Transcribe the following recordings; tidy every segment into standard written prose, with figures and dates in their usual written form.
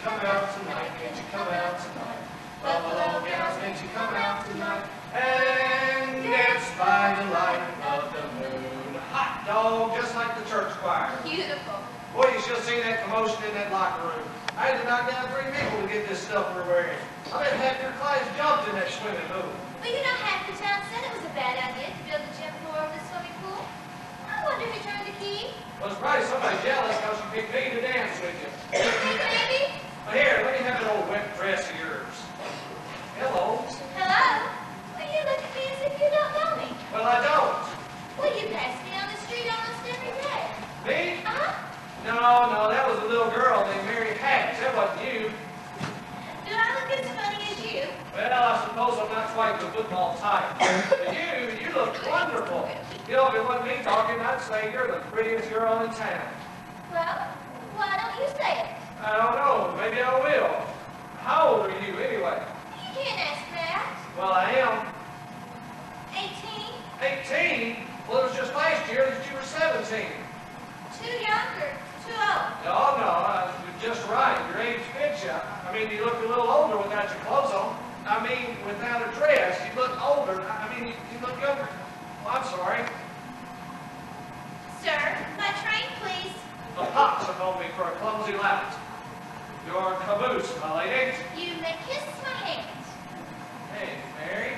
Come out tonight, can't you come out tonight? Buffalo gals, can't you come out tonight? And dance by the light of the moon. Hot dog, just like the church choir. Beautiful. Boy, you should have seen that commotion in that locker room. I had to knock down 3 people to get this stuff we're wearing. I bet half your class jumped in that swimming pool. Well, you know, half the town said it was a bad idea to build a gym floor over the swimming pool. I wonder who turned the key. Well, it's probably somebody jealous because you picked me to dance with you. Hey, baby. Well, here, let me have that old wet dress of yours. Hello. Hello? Well, you look at me as if you don't know me. Well, I don't. Well, you pass me on the street almost every day. Me? Uh-huh. No, that was a little girl named Mary Hatch. That wasn't you. Do I look as funny as you? Well, I suppose I'm not quite the football type. But you look wonderful. You know, if it wasn't me talking, I'd say you're the prettiest girl in town. Well, why don't you say it? I don't know. Maybe I will. How old are you, anyway? You can't ask that. Well, I am 18? 18. Well, it was just last year that you were 17. Too young or too old? No, you're just right. Your age fits you. I mean, you look a little older without your clothes on. I mean, without a dress, you look older. I mean, you look younger. Well, I'm sorry. Sir, my train, please. The pops have told me for a clumsy lout. Your caboose, my lady. You may kiss my hand. Hey, Mary.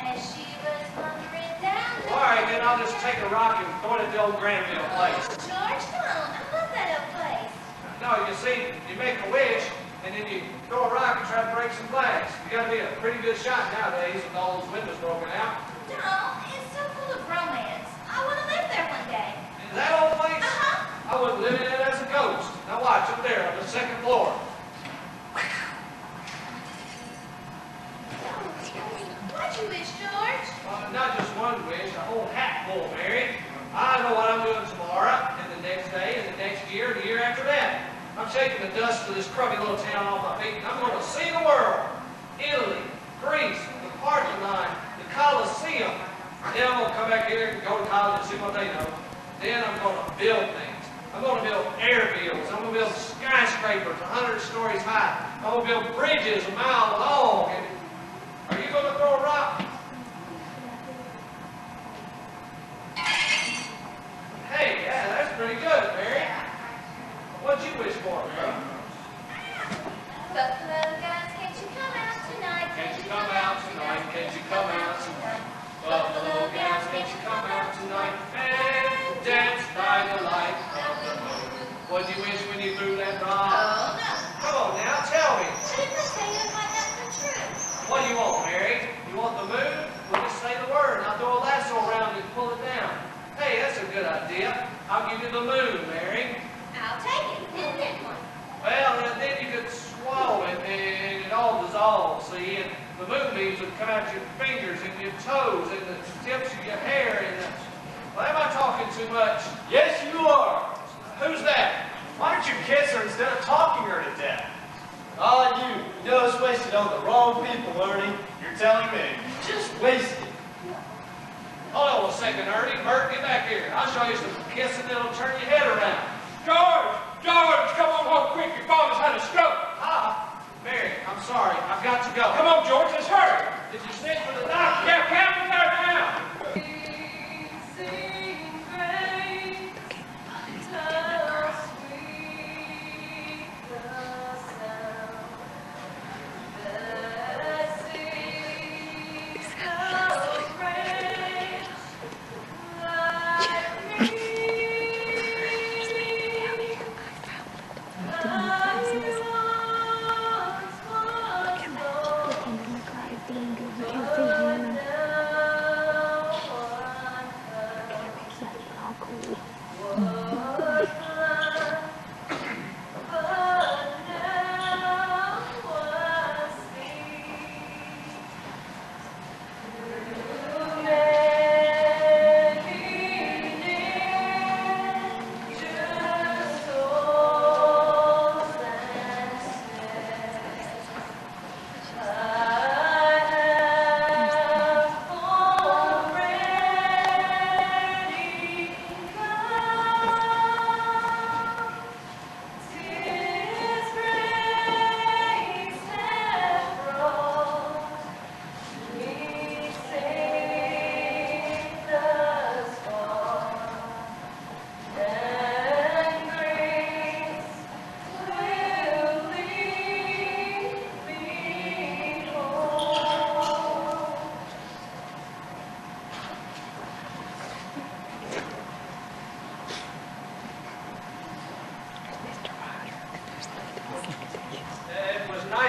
As she was wandering down the... All right, then I'll just take a rock and throw it at the old Granville place. George, come on. I love that old place. No, you see, you make a wish, and then you throw a rock and try to break some glass. You gotta be a pretty good shot nowadays with all those windows broken out. No, it's so full of romance. I want to live there one day. In that old place? Uh-huh. I wouldn't live in it as a ghost. Now watch, up there on the 2nd floor. What'd you wish, George? Not just one wish, a whole hat full, Mary. I know what I'm doing tomorrow, and the next day, and the next year, and the year after that. I'm shaking the dust of this crummy little town off my feet, and I'm going to see the world. Italy, Greece, the parking line, the Colosseum. Then I'm going to come back here and go to college and see what they know. Then I'm going to build things. I'm going to build airfields. I'm going to build skyscrapers 100 stories high. I'm going to build bridges a mile long. And are you going to throw a rock? Hey, yeah, that's pretty good, Mary. What'd you wish for, bro? Buffalo guys, can't you come out tonight? Can't you come out tonight? Can't you come out tonight? Buffalo gals, can't you come out tonight? And dance by the light of the moon. What'd you wish when you threw that rock? Oh, no. Come on now, tell me. I didn't say it might not come true. What do you want, Mary? You want the moon? Well, just say the word, and I'll throw a lasso around it and pull it down. Hey, that's a good idea. I'll give you the moon, Mary. I'll take it. And then one. Well, then you could swallow it, and it all dissolves, see? And the moonbeams would come out your fingers and your toes and the tips of your hair. And well, am I talking too much? Yes, you are. Who's that? Why don't you kiss her instead of talking her to death? Ah, you just wasted on the wrong people, Ernie. You're telling me. Just wasted. Hold on a second, Ernie. Bert, get back here. I'll show you some kissing that'll turn your head around. George, come on home quick. Your father's had a stroke. Ah, Mary, I'm sorry. I've got to go. Come on, George, let's hurry. Did you send for the doctor? Yeah, Captain, there now.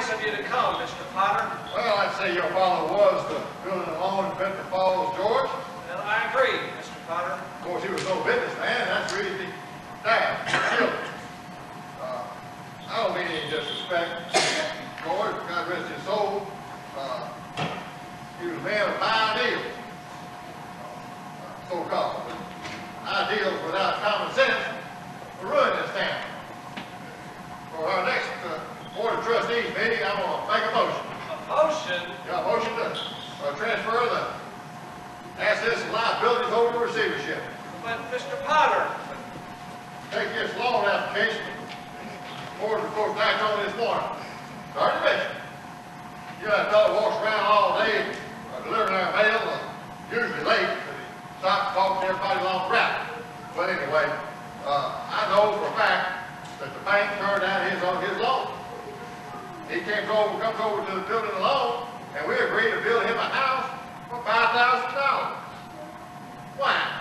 nice of you to come, Mr. Potter. Well, I'd say your father was the building alone in Bedford Falls, George. Well, I agree, Mr. Potter. Of course, he was no businessman. That's the reason he died. Killed. I don't mean any disrespect. George, God rest his soul. He was a man of high ideals. So-called. Ideals without common sense will ruin this town. For our next Board of Trustees meeting, I'm going to make a motion. A motion? Yeah, a motion to transfer the assets and liabilities over to receivership. But, Mr. Potter, Take this loan application. The board was supposed to act on this morning. Sorry to mention. You know, that fellow walks around all day delivering our mail, usually late, but he stops talking to everybody along the route. But anyway, I know for a fact that the bank turned out his loan. He comes over to the building alone, and we agreed to build him a house for $5,000. Why?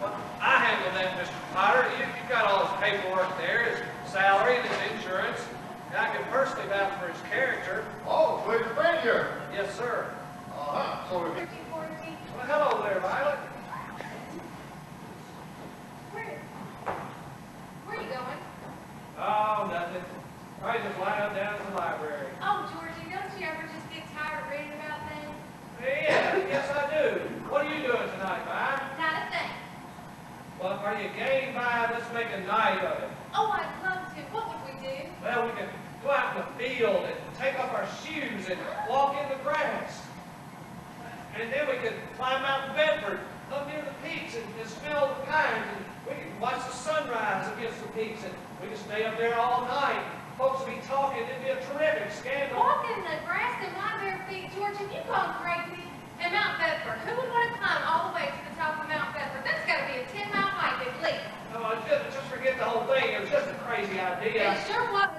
well, I handle that, Mr. Potter. You've got all his paperwork there, his salary and his insurance. And I can personally vouch for his character. Oh, so he's a friend here. Yes, sir. So if he 13, 14. Well, hello there, Violet. Where are you going? Oh, nothing. I just line up down in the library. Oh, Georgie, don't you ever just get tired of reading about things? Yeah, yes I do. What are you doing tonight, Vi? Not a thing. Well, are you game, Vi? Let's make a night of it. Oh, I'd love to. What would we do? Well, we can go out in the field and take off our shoes and walk in the grass. And then we could climb Mount Bedford up near the peaks and smell the pines. And we could watch the sunrise against the peaks. And we could stay up there all night. Folks would be talking. It'd be a terrific scandal. Walk in the grass in my bare feet, George, have you gone crazy? And Mount Bedford, who would want to climb all the way to the top of Mount Bedford? That's got to be a 10-mile hike at least. No, just forget the whole thing. It was just a crazy idea. It sure was.